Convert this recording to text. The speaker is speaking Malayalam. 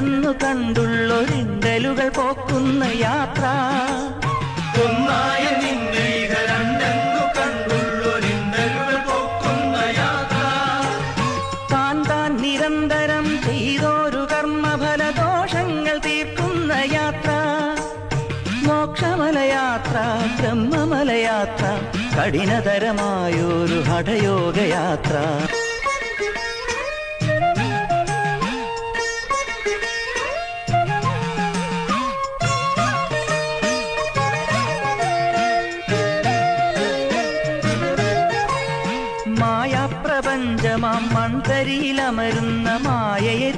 രണ്ടെന്നു കണ്ടുള്ളൊരിണ്ടലുകൾ പോക്കുന്ന യാത്ര. ഒന്നായ നിന്നെ രണ്ടെന്നു കണ്ടുള്ളൊരിണ്ടലുകൾ പോക്കുന്ന യാത്ര. താൻ താൻ നിരന്തരം ചെയ്തോരു കർമ്മഫലദോഷങ്ങൾ തീർക്കുന്ന യാത്ര. മോക്ഷമലയാത്ര, ബ്രഹ്മമലയാത്ര, കഠിനതരമായൊരു ഹഠയോഗയാത്ര. മായാപ്രപഞ്ചമാം മൺതരിയിലമരുന്ന മായയെ